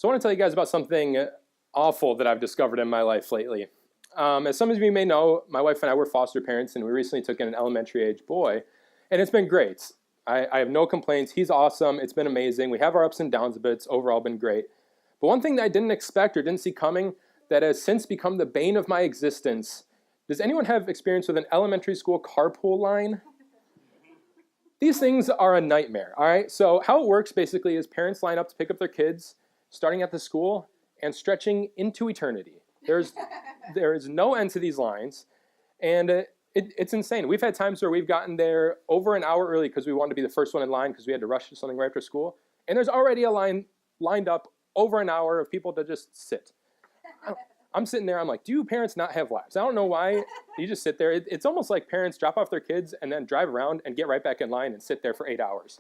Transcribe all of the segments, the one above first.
So I want to tell you guys about something awful that I've discovered in my life lately. As some of you may know, my wife and I were foster parents, and we recently took in an elementary age boy, and it's been great. I have no complaints. He's awesome. It's been amazing. We have our ups and downs, but it's overall been great. But one thing that I didn't expect or didn't see coming that has since become the bane of my existence. Does anyone have experience with an elementary school carpool line? These things are a nightmare, all right? So how it works basically is parents line up to pick up their kids, starting at the school and stretching into eternity. There is no end to these lines, and it's insane. We've had times where we've gotten there over an hour early because we wanted to be the first one in line because we had to rush to something right after school, and there's already a line lined up over an hour of people to just sit. I'm sitting there, I'm like, do you parents not have lives? I don't know why you just sit there. It's almost like parents drop off their kids and then drive around and get right back in line and sit there for 8 hours.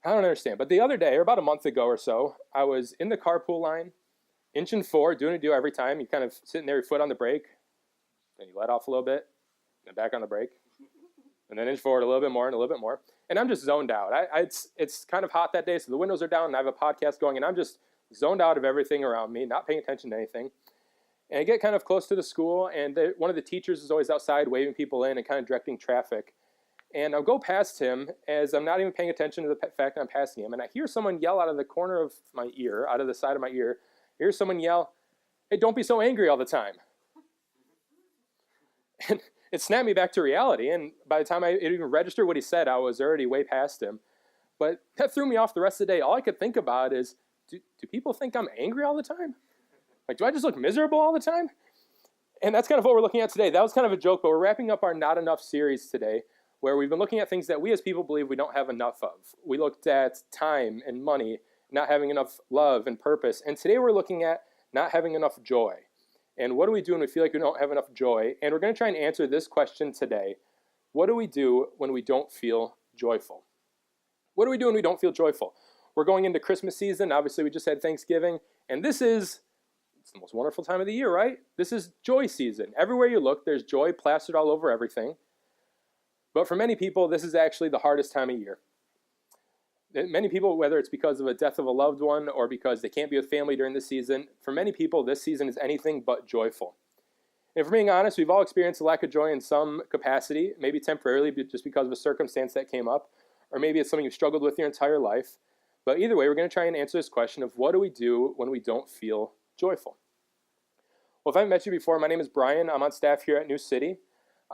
I don't understand. But the other day, or about a month ago or so, I was in the carpool line, inching forward, doing a do every time. You kind of sitting there, your foot on the brake, then you let off a little bit, then back on the brake, and then inch forward a little bit more and a little bit more. And I'm just zoned out. It's kind of hot that day, so the windows are down, and I have a podcast going, and I'm just zoned out of everything around me, not paying attention to anything. And I get kind of close to the school, and one of the teachers is always outside waving people in and kind of directing traffic. And I'll go past him as I'm not even paying attention to the fact that I'm passing him. And I hear someone yell out of the corner of my ear, out of the side of my ear. I hear someone yell, "Hey, don't be so angry all the time." And it snapped me back to reality. And by the time it even registered what he said, I was already way past him. But that threw me off the rest of the day. All I could think about is, do people think I'm angry all the time? Like, do I just look miserable all the time? And that's kind of what we're looking at today. That was kind of a joke, but we're wrapping up our Not Enough series today, where we've been looking at things that we as people believe we don't have enough of. We looked at time and money, not having enough love and purpose. And today we're looking at not having enough joy. And what do we do when we feel like we don't have enough joy? And we're going to try and answer this question today. What do we do when we don't feel joyful? What do we do when we don't feel joyful? We're going into Christmas season. Obviously, we just had Thanksgiving. And it's the most wonderful time of the year, right? This is joy season. Everywhere you look, there's joy plastered all over everything. But for many people, this is actually the hardest time of year. Many people, whether it's because of a death of a loved one or because they can't be with family during this season, for many people, this season is anything but joyful. And if we're being honest, we've all experienced a lack of joy in some capacity, maybe temporarily just because of a circumstance that came up, or maybe it's something you've struggled with your entire life. But either way, we're going to try and answer this question of what do we do when we don't feel joyful? Well, if I haven't met you before, my name is Brian. I'm on staff here at New City.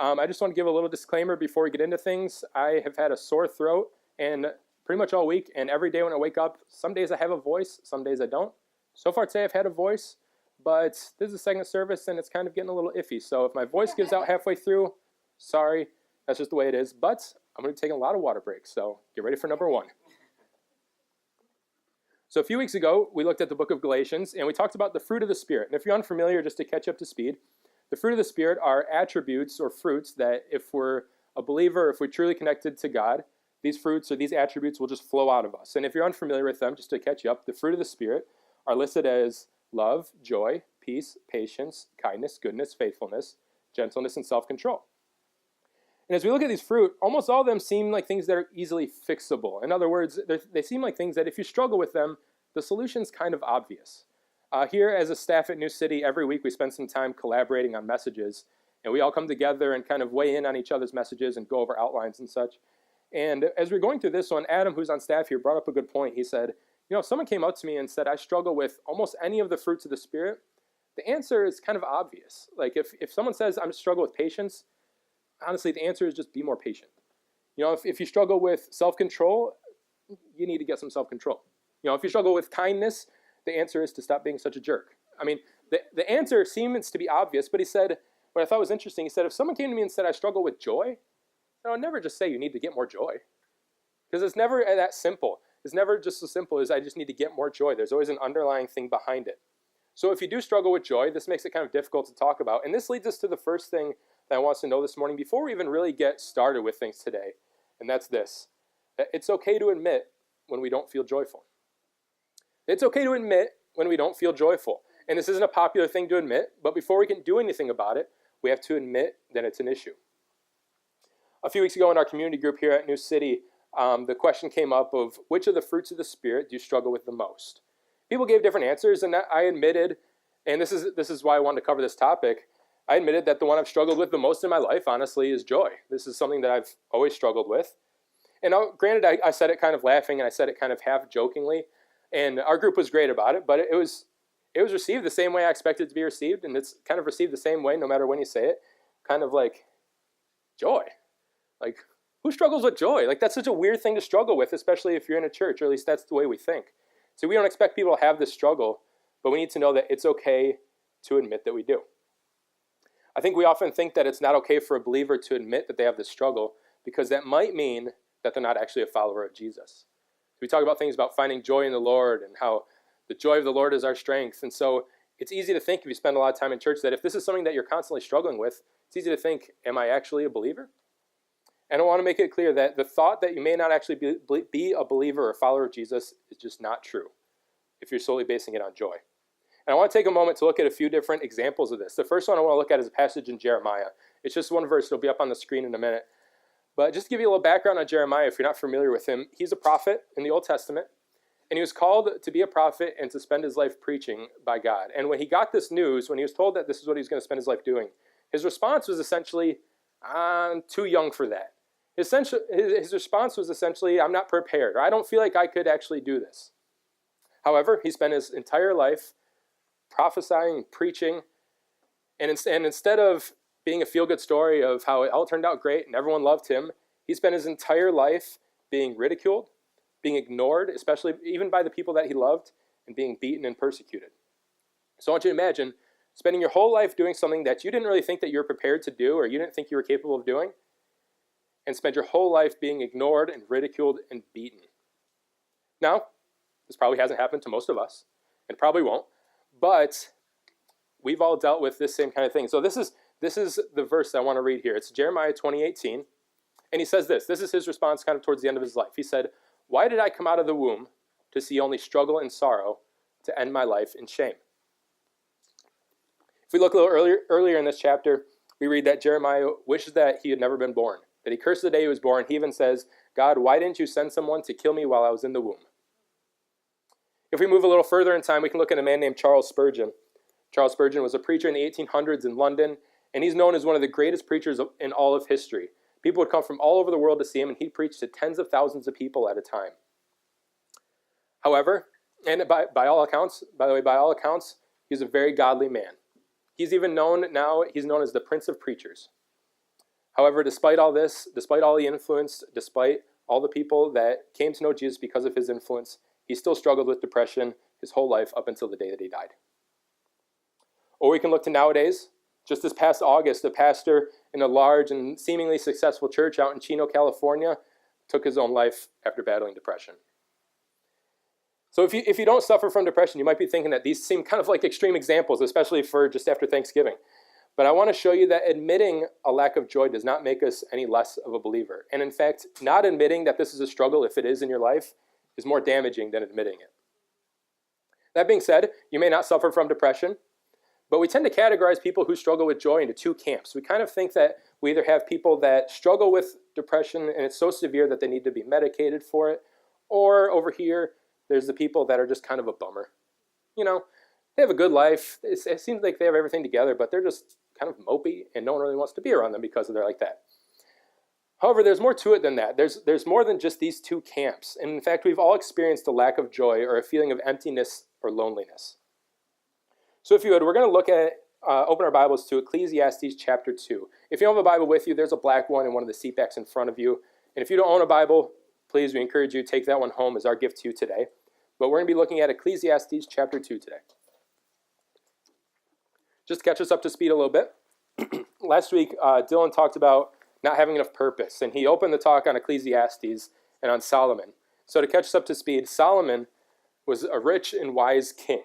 I just want to give a little disclaimer before we get into things. I have had a sore throat and pretty much all week, and every day when I wake up, some days I have a voice, some days I don't. So far today I've had a voice, but this is the second service and it's kind of getting a little iffy. So if my voice gives out halfway through, sorry, that's just the way it is. But I'm going to be taking a lot of water breaks, so get ready for number one. So a few weeks ago, we looked at the book of Galatians, and we talked about the fruit of the Spirit. And if you're unfamiliar, just to catch up to speed, the fruit of the Spirit are attributes or fruits that if we're a believer, if we're truly connected to God, these fruits or these attributes will just flow out of us. And if you're unfamiliar with them, just to catch you up, the fruit of the Spirit are listed as love, joy, peace, patience, kindness, goodness, faithfulness, gentleness, and self-control. And as we look at these fruit, almost all of them seem like things that are easily fixable. In other words, they seem like things that if you struggle with them, the solution's kind of obvious. Here as a staff at New City, every week we spend some time collaborating on messages, and we all come together and kind of weigh in on each other's messages and go over outlines and such. And as we're going through this one, Adam, who's on staff here, brought up a good point. He said, if someone came up to me and said, I struggle with almost any of the fruits of the Spirit, the answer is kind of obvious. Like if someone says, I'm struggling with patience, honestly, the answer is just be more patient. If you struggle with self-control, you need to get some self-control. If you struggle with kindness, the answer is to stop being such a jerk. I mean, the answer seems to be obvious, but he said, what I thought was interesting, he said, if someone came to me and said, I struggle with joy, I would never just say you need to get more joy. Because it's never that simple. It's never just as simple as I just need to get more joy. There's always an underlying thing behind it. So if you do struggle with joy, this makes it kind of difficult to talk about. And this leads us to the first thing that I want us to know this morning before we even really get started with things today. And that's this. That it's okay to admit when we don't feel joyful. It's okay to admit when we don't feel joyful. And this isn't a popular thing to admit, but before we can do anything about it, we have to admit that it's an issue. A few weeks ago in our community group here at New City, the question came up of which of the fruits of the Spirit do you struggle with the most? People gave different answers, and I admitted, and this is why I wanted to cover this topic, I admitted that the one I've struggled with the most in my life, honestly, is joy. This is something that I've always struggled with. And granted, I said it kind of laughing, and I said it kind of half jokingly, and our group was great about it, but it was received the same way I expected it to be received, and it's kind of received the same way no matter when you say it. Kind of like, joy. Like, who struggles with joy? Like, that's such a weird thing to struggle with, especially if you're in a church, or at least that's the way we think. So we don't expect people to have this struggle, but we need to know that it's okay to admit that we do. I think we often think that it's not okay for a believer to admit that they have this struggle, because that might mean that they're not actually a follower of Jesus. We talk about things about finding joy in the Lord and how the joy of the Lord is our strength. And so it's easy to think, if you spend a lot of time in church, that if this is something that you're constantly struggling with, it's easy to think, am I actually a believer? And I want to make it clear that the thought that you may not actually be a believer or a follower of Jesus is just not true if you're solely basing it on joy. And I want to take a moment to look at a few different examples of this. The first one I want to look at is a passage in Jeremiah. It's just one verse. It'll be up on the screen in a minute. But just to give you a little background on Jeremiah, if you're not familiar with him, he's a prophet in the Old Testament. And he was called to be a prophet and to spend his life preaching by God. And when he got this news, when he was told that this is what he was going to spend his life doing, his response was essentially, I'm too young for that. His response was essentially, I'm not prepared, or I don't feel like I could actually do this. However, he spent his entire life prophesying, preaching, and instead of being a feel-good story of how it all turned out great and everyone loved him, he spent his entire life being ridiculed, being ignored, especially even by the people that he loved, and being beaten and persecuted. So I want you to imagine spending your whole life doing something that you didn't really think that you were prepared to do, or you didn't think you were capable of doing, and spend your whole life being ignored and ridiculed and beaten. Now, this probably hasn't happened to most of us, and probably won't, but we've all dealt with this same kind of thing. So this is the verse I want to read here. It's Jeremiah 20:18, and he says this. This is his response kind of towards the end of his life. He said, "Why did I come out of the womb to see only struggle and sorrow, to end my life in shame?" If we look a little earlier in this chapter, we read that Jeremiah wishes that he had never been born, that he cursed the day he was born. He even says, "God, why didn't you send someone to kill me while I was in the womb?" If we move a little further in time, we can look at a man named Charles Spurgeon. Charles Spurgeon was a preacher in the 1800s in London, and he's known as one of the greatest preachers in all of history. People would come from all over the world to see him, and he preached to tens of thousands of people at a time. However, and by all accounts, he's a very godly man. He's even known now, he's known as the Prince of Preachers. However, despite all this, despite all the influence, despite all the people that came to know Jesus because of his influence, he still struggled with depression his whole life up until the day that he died. Or we can look to nowadays. Just this past August, a pastor in a large and seemingly successful church out in Chino, California, took his own life after battling depression. So if you don't suffer from depression, you might be thinking that these seem kind of like extreme examples, especially for just after Thanksgiving. But I want to show you that admitting a lack of joy does not make us any less of a believer. And in fact, not admitting that this is a struggle, if it is in your life, is more damaging than admitting it. That being said, you may not suffer from depression, but we tend to categorize people who struggle with joy into two camps. We kind of think that we either have people that struggle with depression and it's so severe that they need to be medicated for it, or over here, there's the people that are just kind of a bummer. You know, they have a good life. It seems like they have everything together, but they're just kind of mopey and no one really wants to be around them because they're like that. However, there's more to it than that. There's more than just these two camps. And in fact, we've all experienced a lack of joy or a feeling of emptiness or loneliness. So if you would, we're going to look at, open our Bibles to Ecclesiastes chapter 2. If you don't have a Bible with you, there's a black one in one of the seat backs in front of you. And if you don't own a Bible, please, we encourage you to take that one home as our gift to you today. But we're going to be looking at Ecclesiastes chapter 2 today. Just to catch us up to speed a little bit. Last week, Dylan talked about not having enough purpose, and he opened the talk on Ecclesiastes and on Solomon. So to catch us up to speed, Solomon was a rich and wise king.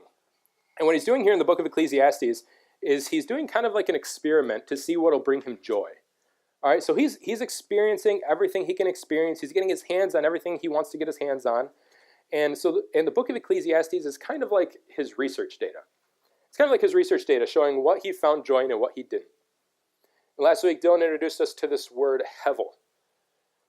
And what he's doing here in the book of Ecclesiastes is he's doing kind of like an experiment to see what will bring him joy. All right, so he's experiencing everything he can experience. He's getting his hands on everything he wants to get his hands on. And so the book of Ecclesiastes is kind of like his research data. It's kind of like his research data showing what he found joy in and what he didn't. And last week, Dylan introduced us to this word, hevel.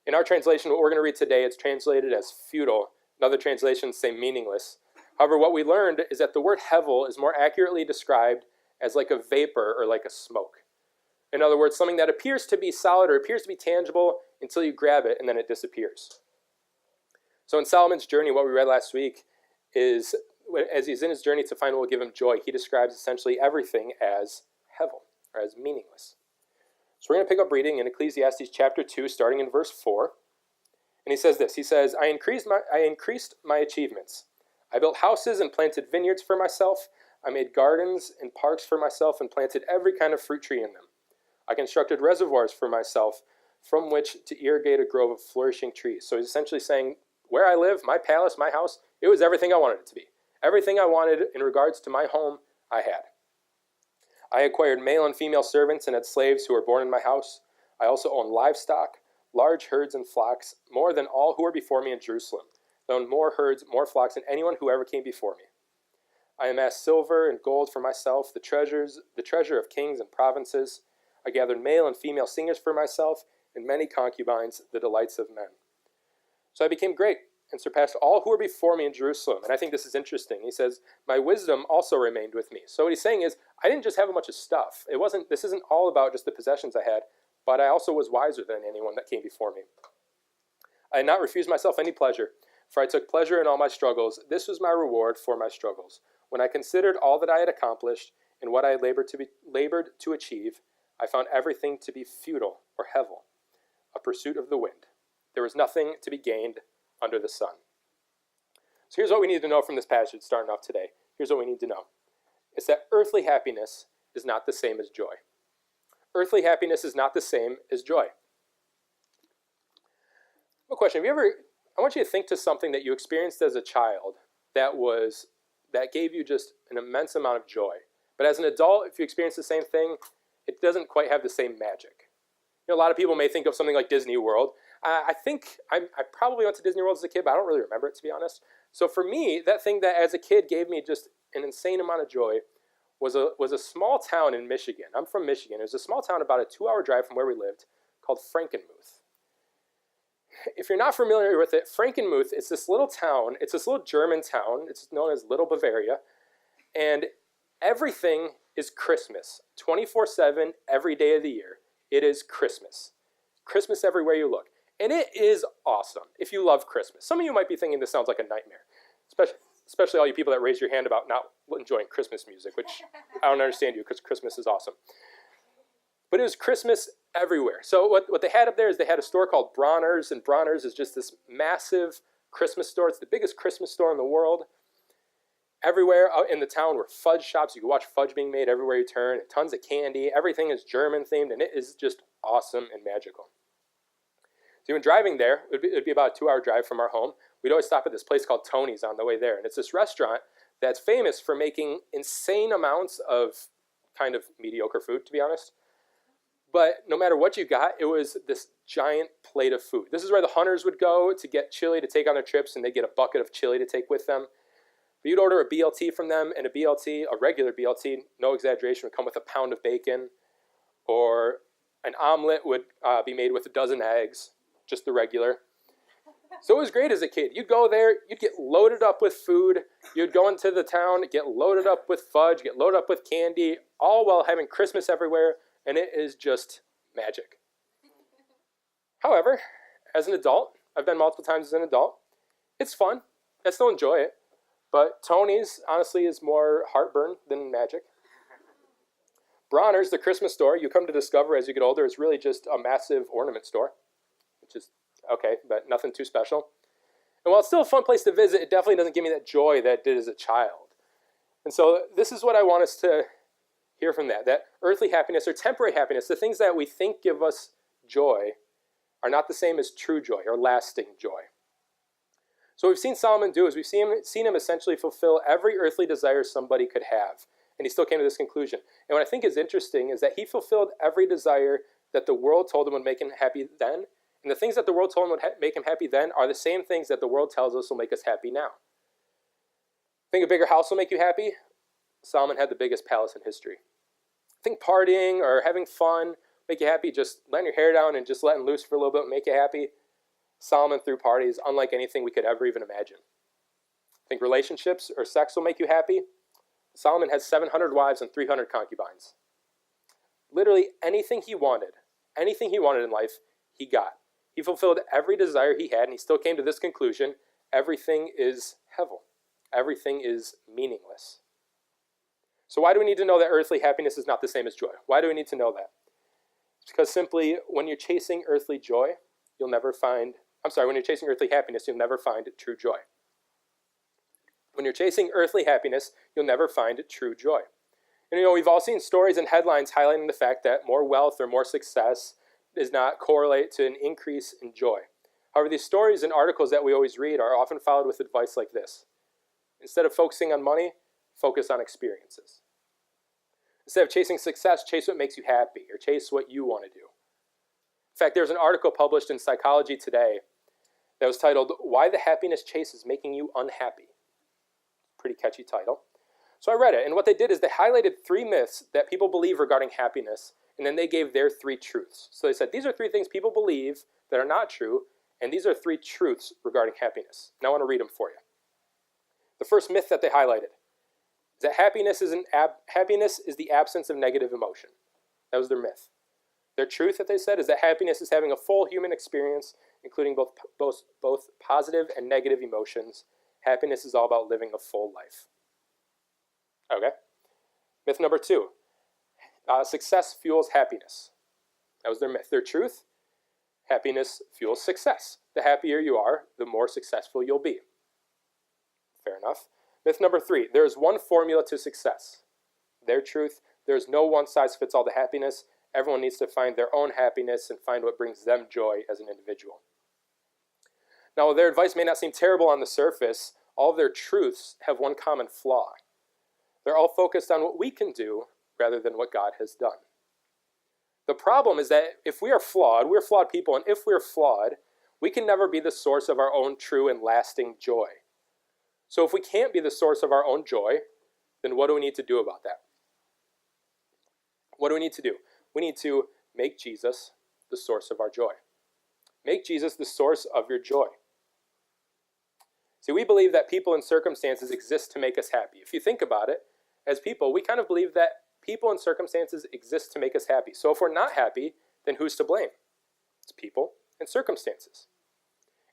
In our translation, what we're going to read today, it's translated as futile. In other translations say meaningless. However, what we learned is that the word hevel is more accurately described as like a vapor or like a smoke. In other words, something that appears to be solid or appears to be tangible until you grab it and then it disappears. So in Solomon's journey, what we read last week is, as he's in his journey to find what will give him joy, he describes essentially everything as hevel, or as meaningless. So we're going to pick up reading in Ecclesiastes chapter 2, starting in verse 4. And he says this, he says, I increased my achievements. I built houses and planted vineyards for myself. I made gardens and parks for myself and planted every kind of fruit tree in them. I constructed reservoirs for myself from which to irrigate a grove of flourishing trees. So he's essentially saying, where I live, my palace, my house, it was everything I wanted it to be. Everything I wanted in regards to my home, I had. I acquired male and female servants and had slaves who were born in my house. I also owned livestock, large herds and flocks, more than all who were before me in Jerusalem. I owned more herds, more flocks than anyone who ever came before me. I amassed silver and gold for myself, the treasure of kings and provinces. I gathered male and female singers for myself, and many concubines, the delights of men. So I became great and surpassed all who were before me in Jerusalem. And I think this is interesting. He says, my wisdom also remained with me. So what he's saying is, I didn't just have a bunch of stuff. This isn't all about just the possessions I had, but I also was wiser than anyone that came before me. I had not refused myself any pleasure, for I took pleasure in all my struggles. This was my reward for my struggles. When I considered all that I had accomplished and what I had labored to achieve, I found everything to be futile or hevel, a pursuit of the wind. There was nothing to be gained under the sun. So here's what we need to know from this passage starting off today. Here's what we need to know. It's that earthly happiness is not the same as joy. Earthly happiness is not the same as joy. A question, I want you to think to something that you experienced as a child that gave you just an immense amount of joy. But as an adult, if you experience the same thing, it doesn't quite have the same magic. A lot of people may think of something like Disney World. I think I probably went to Disney World as a kid, but I don't really remember it, to be honest. So for me, that thing that as a kid gave me just an insane amount of joy was a small town in Michigan. I'm from Michigan. It was a small town about a 2-hour drive from where we lived called Frankenmuth. If you're not familiar with it, Frankenmuth is this little town. It's this little German town. It's known as Little Bavaria. And everything is Christmas. 24/7, every day of the year. It is Christmas. Christmas everywhere you look. And it is awesome if you love Christmas. Some of you might be thinking this sounds like a nightmare, especially all you people that raise your hand about not enjoying Christmas music, which I don't understand you because Christmas is awesome. But it was Christmas everywhere. So what they had up there is they had a store called Bronner's, and Bronner's is just this massive Christmas store. It's the biggest Christmas store in the world. Everywhere out in the town were fudge shops. You could watch fudge being made everywhere you turn, and tons of candy. Everything is German themed, and it is just awesome and magical. So when driving there, it'd be about a 2-hour drive from our home. We'd always stop at this place called Tony's on the way there. And it's this restaurant that's famous for making insane amounts of kind of mediocre food, to be honest. But no matter what you got, it was this giant plate of food. This is where the hunters would go to get chili to take on their trips, and they'd get a bucket of chili to take with them. But you'd order a BLT from them, and a regular BLT, no exaggeration, would come with a pound of bacon, or an omelet would be made with a dozen eggs, just the regular. So it was great as a kid. You'd go there, you'd get loaded up with food, you'd go into the town, get loaded up with fudge, get loaded up with candy, all while having Christmas everywhere, and it is just magic. However, as an adult, I've been multiple times as an adult, it's fun. I still enjoy it. But Tony's, honestly, is more heartburn than magic. Bronner's, the Christmas store, you come to discover as you get older, is really just a massive ornament store, which is okay, but nothing too special. And while it's still a fun place to visit, it definitely doesn't give me that joy that it did as a child. And so this is what I want us to hear from that earthly happiness or temporary happiness, the things that we think give us joy, are not the same as true joy or lasting joy. So what we've seen Solomon do is we've seen him essentially fulfill every earthly desire somebody could have. And he still came to this conclusion. And what I think is interesting is that he fulfilled every desire that the world told him would make him happy then. And the things that the world told him would make him happy then are the same things that the world tells us will make us happy now. Think a bigger house will make you happy? Solomon had the biggest palace in history. Think partying or having fun make you happy, just letting your hair down and just letting loose for a little bit make you happy? Solomon threw parties unlike anything we could ever even imagine. Think relationships or sex will make you happy? Solomon has 700 wives and 300 concubines. Literally anything he wanted in life, he got. He fulfilled every desire he had, and he still came to this conclusion: everything is hevel. Everything is meaningless. So why do we need to know that earthly happiness is not the same as joy? Why do we need to know that? It's because simply when you're chasing earthly joy, when you're chasing earthly happiness, you'll never find true joy. When you're chasing earthly happiness, you'll never find true joy. And we've all seen stories and headlines highlighting the fact that more wealth or more success does not correlate to an increase in joy. However, these stories and articles that we always read are often followed with advice like this: instead of focusing on money, focus on experiences. Instead of chasing success, chase what makes you happy, or chase what you want to do. In fact, there's an article published in Psychology Today that was titled, "Why the Happiness Chase is Making You Unhappy." Pretty catchy title. So I read it, and what they did is they highlighted 3 myths that people believe regarding happiness, and then they gave their 3 truths. So they said, these are 3 things people believe that are not true, and these are 3 truths regarding happiness. Now I want to read them for you. The first myth that they highlighted is that happiness is the absence of negative emotion. That was their myth. Their truth that they said is that happiness is having a full human experience, including both positive and negative emotions. Happiness is all about living a full life. Okay. Myth number 2. Success fuels happiness. That was their myth. Their truth: happiness fuels success. The happier you are, the more successful you'll be. Fair enough. Myth number 3. There is one formula to success. Their truth: there is no one-size-fits-all to happiness. Everyone needs to find their own happiness and find what brings them joy as an individual. Now, while their advice may not seem terrible on the surface, all of their truths have one common flaw. They're all focused on what we can do rather than what God has done. The problem is that if we are flawed, we're flawed people, and if we're flawed, we can never be the source of our own true and lasting joy. So if we can't be the source of our own joy, then what do we need to do about that? What do we need to do? We need to make Jesus the source of our joy. Make Jesus the source of your joy. See, we believe that people and circumstances exist to make us happy. If you think about it, as people, we kind of believe that people and circumstances exist to make us happy. So if we're not happy, then who's to blame? It's people and circumstances.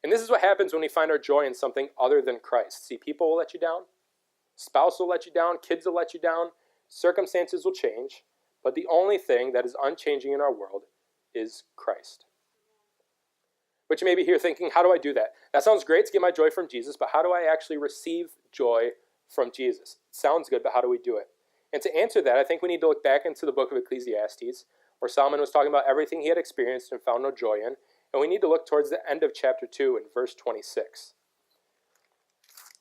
And this is what happens when we find our joy in something other than Christ. See, people will let you down. Spouse will let you down. Kids will let you down. Circumstances will change. But the only thing that is unchanging in our world is Christ. But you may be here thinking, how do I do that? That sounds great to get my joy from Jesus, but how do I actually receive joy from Jesus? It sounds good, but how do we do it? And to answer that, I think we need to look back into the book of Ecclesiastes, where Solomon was talking about everything he had experienced and found no joy in. And we need to look towards the end of chapter 2 in verse 26.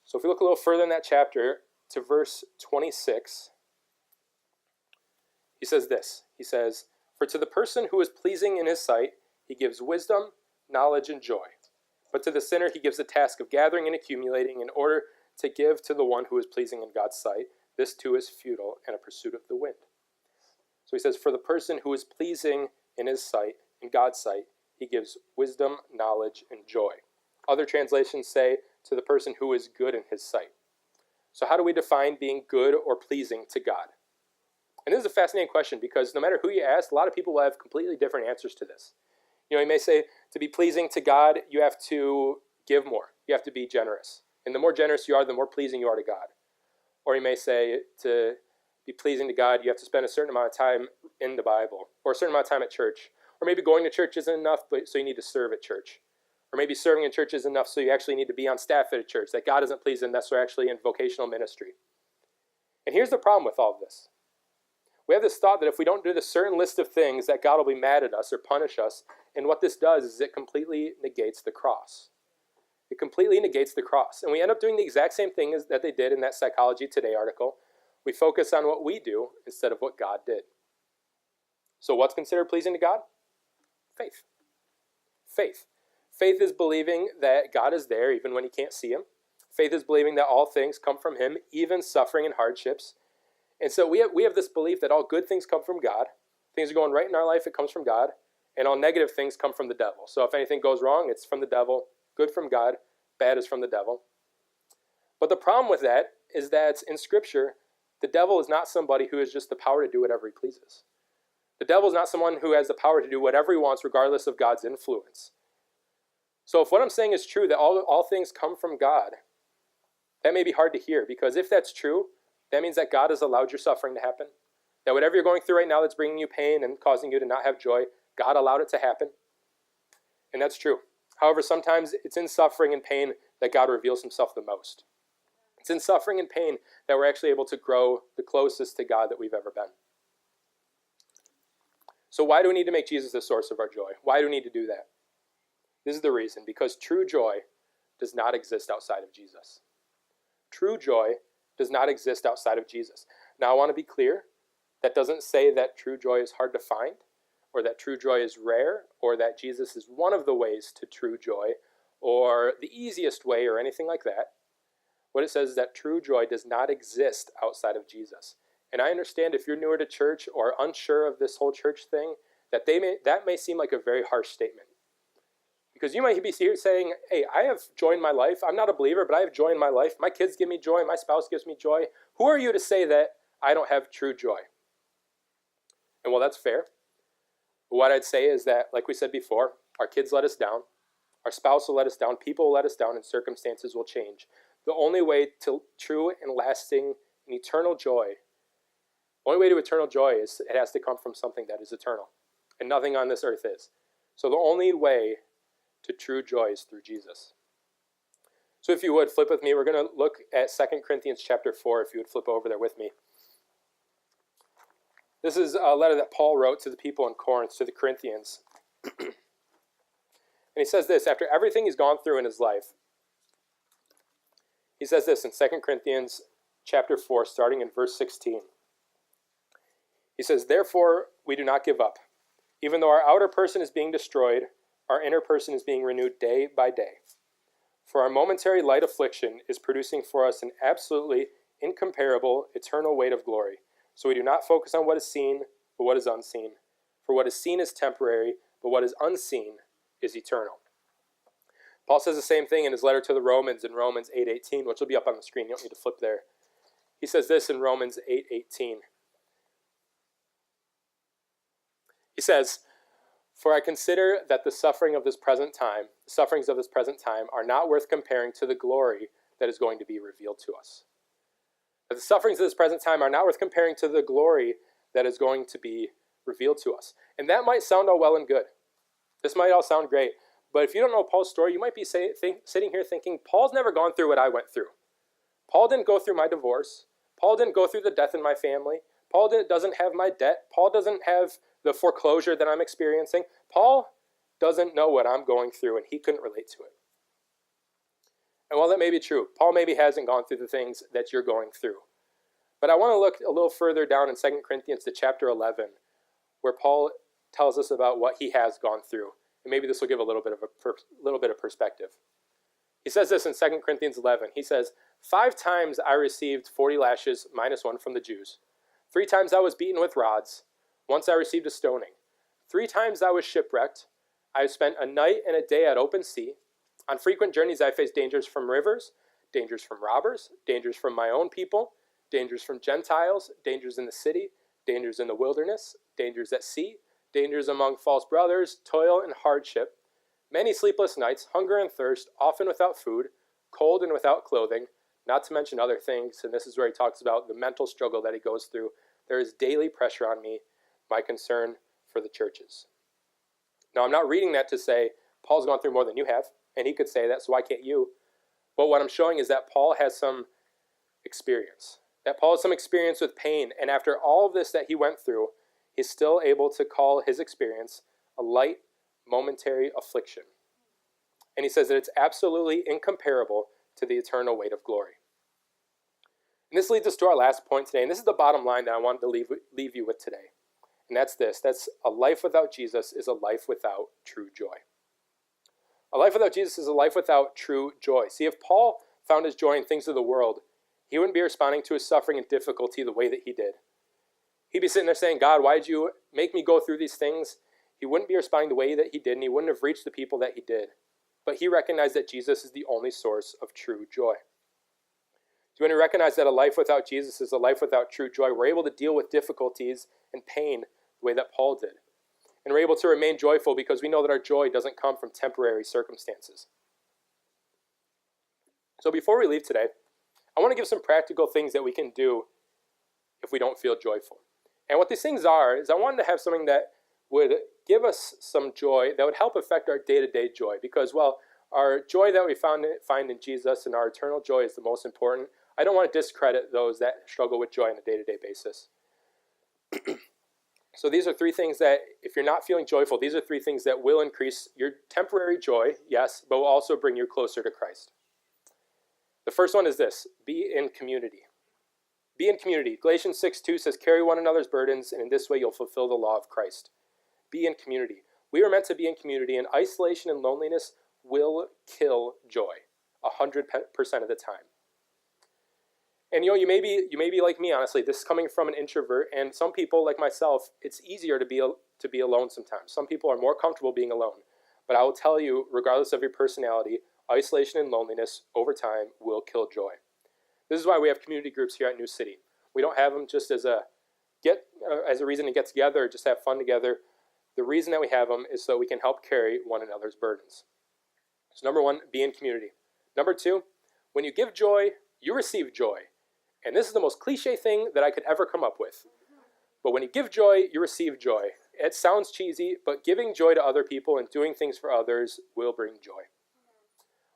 So if we look a little further in that chapter to verse 26, he says this. He says, "For to the person who is pleasing in his sight, he gives wisdom, knowledge, and joy. But to the sinner he gives the task of gathering and accumulating in order to give to the one who is pleasing in God's sight. This too is futile and a pursuit of the wind." So he says, for the person who is pleasing in his sight, in God's sight, he gives wisdom, knowledge, and joy. Other translations say, to the person who is good in his sight. So how do we define being good or pleasing to God? And this is a fascinating question because no matter who you ask, a lot of people will have completely different answers to this. You may say, to be pleasing to God, you have to give more. You have to be generous. And the more generous you are, the more pleasing you are to God. Or you may say, to be pleasing to God, you have to spend a certain amount of time in the Bible, or a certain amount of time at church. Or maybe going to church isn't enough, so you need to serve at church. Or maybe serving in church isn't enough, so you actually need to be on staff at a church, that God isn't pleased in, that's why you're actually in vocational ministry. And here's the problem with all of this. We have this thought that if we don't do this certain list of things, that God will be mad at us or punish us. And what this does is it completely negates the cross. It completely negates the cross. And we end up doing the exact same thing that they did in that Psychology Today article. We focus on what we do instead of what God did. So what's considered pleasing to God? Faith. Faith. Faith is believing that God is there even when you can't see him. Faith is believing that all things come from him, even suffering and hardships. And so we have this belief that all good things come from God. Things are going right in our life, it comes from God. And all negative things come from the devil. So if anything goes wrong, it's from the devil. Good from God, bad is from the devil. But the problem with that is that in Scripture, the devil is not somebody who has just the power to do whatever he pleases. The devil is not someone who has the power to do whatever he wants regardless of God's influence. So if what I'm saying is true, that all things come from God, that may be hard to hear, because if that's true, that means that God has allowed your suffering to happen. That whatever you're going through right now that's bringing you pain and causing you to not have joy, God allowed it to happen. And that's true. However, sometimes it's in suffering and pain that God reveals himself the most. It's in suffering and pain that we're actually able to grow the closest to God that we've ever been. So why do we need to make Jesus the source of our joy? Why do we need to do that? This is the reason, because true joy does not exist outside of Jesus. True joy does not exist outside of Jesus. Now, I want to be clear. That doesn't say that true joy is hard to find, or that true joy is rare, or that Jesus is one of the ways to true joy, or the easiest way, or anything like that. What it says is that true joy does not exist outside of Jesus. And I understand if you're newer to church or unsure of this whole church thing, that may seem like a very harsh statement. Because you might be here saying, hey, I have joy in my life. I'm not a believer, but I have joy in my life. My kids give me joy. My spouse gives me joy. Who are you to say that I don't have true joy? And well, that's fair. But what I'd say is that, like we said before, our kids let us down. Our spouse will let us down. People will let us down, and circumstances will change. The only way to true and lasting and eternal joy, the only way to eternal joy is it has to come from something that is eternal. And nothing on this earth is. So the only way to true joy is through Jesus. So if you would, flip with me. We're going to look at 2 Corinthians chapter 4, if you would flip over there with me. This is a letter that Paul wrote to the people in Corinth, to the Corinthians. And he says this, after everything he's gone through in his life. He says this in 2 Corinthians chapter 4, starting in verse 16. He says, therefore, we do not give up. Even though our outer person is being destroyed, our inner person is being renewed day by day. For our momentary light affliction is producing for us an absolutely incomparable eternal weight of glory. So we do not focus on what is seen, but what is unseen. For what is seen is temporary, but what is unseen is eternal. Paul says the same thing in his letter to the Romans in Romans 8:18, which will be up on the screen. You don't need to flip there. He says this in Romans 8:18. He says, for I consider that the sufferings of this present time are not worth comparing to the glory that is going to be revealed to us. That the sufferings of this present time are not worth comparing to the glory that is going to be revealed to us. And that might sound all well and good. This might all sound great. But if you don't know Paul's story, you might be sitting here thinking, Paul's never gone through what I went through. Paul didn't go through my divorce. Paul didn't go through the death in my family. Paul doesn't have my debt. Paul doesn't have the foreclosure that I'm experiencing. Paul doesn't know what I'm going through, and he couldn't relate to it. And while that may be true, Paul maybe hasn't gone through the things that you're going through. But I want to look a little further down in 2 Corinthians to chapter 11, where Paul tells us about what he has gone through. And maybe this will give a little bit of perspective. He says this in 2 Corinthians 11. He says, 5 times I received 40 lashes minus 1 from the Jews. 3 times I was beaten with rods. Once I received a stoning. 3 times I was shipwrecked. I have spent a night and a day at open sea. On frequent journeys I faced dangers from rivers, dangers from robbers, dangers from my own people, dangers from Gentiles, dangers in the city, dangers in the wilderness, dangers at sea, dangers among false brothers, toil and hardship, many sleepless nights, hunger and thirst, often without food, cold and without clothing, not to mention other things. And this is where he talks about the mental struggle that he goes through. There is daily pressure on me, my concern for the churches. Now, I'm not reading that to say Paul's gone through more than you have, and he could say that, so why can't you? But what I'm showing is that Paul has some experience. That Paul has some experience with pain, and after all of this that he went through, he's still able to call his experience a light, momentary affliction. And he says that it's absolutely incomparable to the eternal weight of glory. And this leads us to our last point today, and this is the bottom line that I wanted to leave you with today. And that's this. That's a life without Jesus is a life without true joy. A life without Jesus is a life without true joy. See, if Paul found his joy in things of the world, he wouldn't be responding to his suffering and difficulty the way that he did. He'd be sitting there saying, God, why did you make me go through these things? He wouldn't be responding the way that he did, and he wouldn't have reached the people that he did. But he recognized that Jesus is the only source of true joy. So when we recognize that a life without Jesus is a life without true joy, we're able to deal with difficulties and pain the way that Paul did. And we're able to remain joyful because we know that our joy doesn't come from temporary circumstances. So before we leave today, I want to give some practical things that we can do if we don't feel joyful. And what these things are is I wanted to have something that would give us some joy, that would help affect our day-to-day joy. Because, well, our joy that we find in Jesus and our eternal joy is the most important. I don't want to discredit those that struggle with joy on a day-to-day basis. So these are three things that, if you're not feeling joyful, these are three things that will increase your temporary joy, yes, but will also bring you closer to Christ. The first one is this: be in community. Be in community. Galatians 6:2 says, carry one another's burdens, and in this way you'll fulfill the law of Christ. Be in community. We were meant to be in community, and isolation and loneliness will kill joy 100% of the time. And you may be like me, honestly. This is coming from an introvert, and some people, like myself, it's easier to be alone sometimes. Some people are more comfortable being alone. But I will tell you, regardless of your personality, isolation and loneliness over time will kill joy. This is why we have community groups here at New City. We don't have them just as a reason to get together or just have fun together. The reason that we have them is so we can help carry one another's burdens. So number one, be in community. Number two, when you give joy, you receive joy. And this is the most cliche thing that I could ever come up with. But when you give joy, you receive joy. It sounds cheesy, but giving joy to other people and doing things for others will bring joy.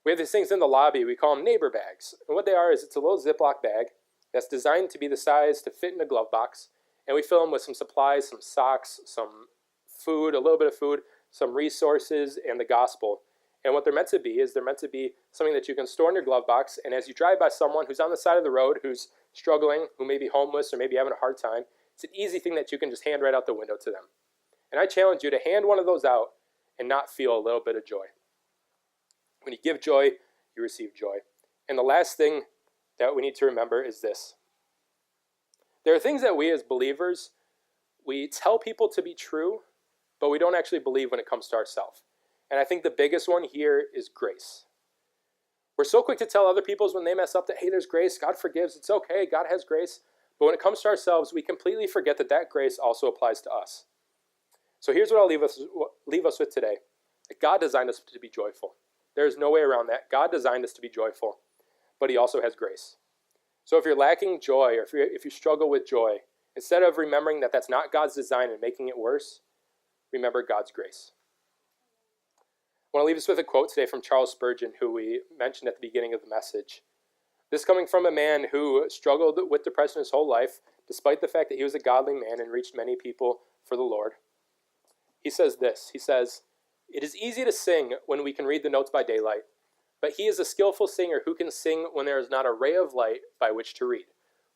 We have these things in the lobby. We call them neighbor bags. And what they are is it's a little Ziploc bag that's designed to be the size to fit in a glove box. And we fill them with some supplies, some socks, some food, a little bit of food, some resources, and the gospel. And what they're meant to be is they're meant to be something that you can store in your glove box. And as you drive by someone who's on the side of the road, who's struggling, who may be homeless or maybe having a hard time, it's an easy thing that you can just hand right out the window to them. And I challenge you to hand one of those out and not feel a little bit of joy. When you give joy, you receive joy. And the last thing that we need to remember is this. There are things that we as believers, we tell people to be true, but we don't actually believe when it comes to ourselves. And I think the biggest one here is grace. We're so quick to tell other people when they mess up that, hey, there's grace, God forgives, it's okay, God has grace. But when it comes to ourselves, we completely forget that that grace also applies to us. So here's what I'll leave us with today. That God designed us to be joyful. There's no way around that. God designed us to be joyful, but he also has grace. So if you're lacking joy, or if you struggle with joy, instead of remembering that that's not God's design and making it worse, remember God's grace. I want to leave us with a quote today from Charles Spurgeon, who we mentioned at the beginning of the message. This coming from a man who struggled with depression his whole life, despite the fact that he was a godly man and reached many people for the Lord. He says this, he says, "It is easy to sing when we can read the notes by daylight, but he is a skillful singer who can sing when there is not a ray of light by which to read,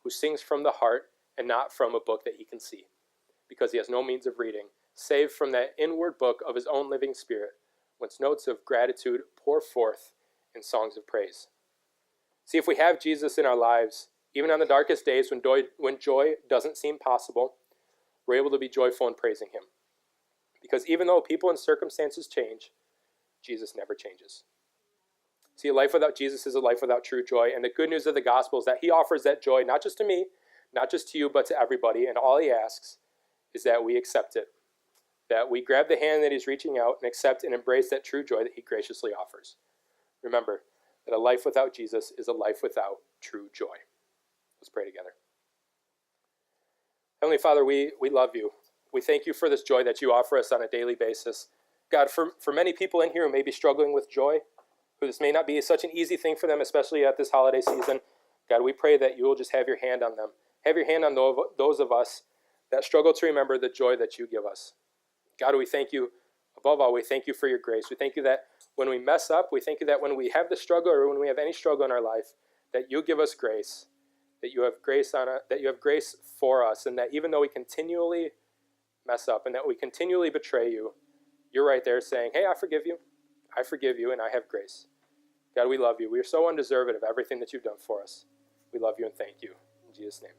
who sings from the heart and not from a book that he can see, because he has no means of reading, save from that inward book of his own living spirit, whence notes of gratitude pour forth in songs of praise." See, if we have Jesus in our lives, even on the darkest days when joy doesn't seem possible, we're able to be joyful in praising him. Because even though people and circumstances change, Jesus never changes. See, a life without Jesus is a life without true joy. And the good news of the gospel is that he offers that joy, not just to me, not just to you, but to everybody. And all he asks is that we accept it, that we grab the hand that he's reaching out and accept and embrace that true joy that he graciously offers. Remember that a life without Jesus is a life without true joy. Let's pray together. Heavenly Father, we love you. We thank you for this joy that you offer us on a daily basis. God, for many people in here who may be struggling with joy, who this may not be such an easy thing for them, especially at this holiday season, God, we pray that you will just have your hand on them. Have your hand on those of us that struggle to remember the joy that you give us. God, we thank you. Above all, we thank you for your grace. We thank you that when we mess up, we thank you that when we have the struggle or when we have any struggle in our life, that you give us grace, that you have grace that you have grace for us, and that even though we continually mess up and that we continually betray you, you're right there saying, hey, I forgive you, and I have grace. God, we love you. We are so undeserving of everything that you've done for us. We love you and thank you. In Jesus' name.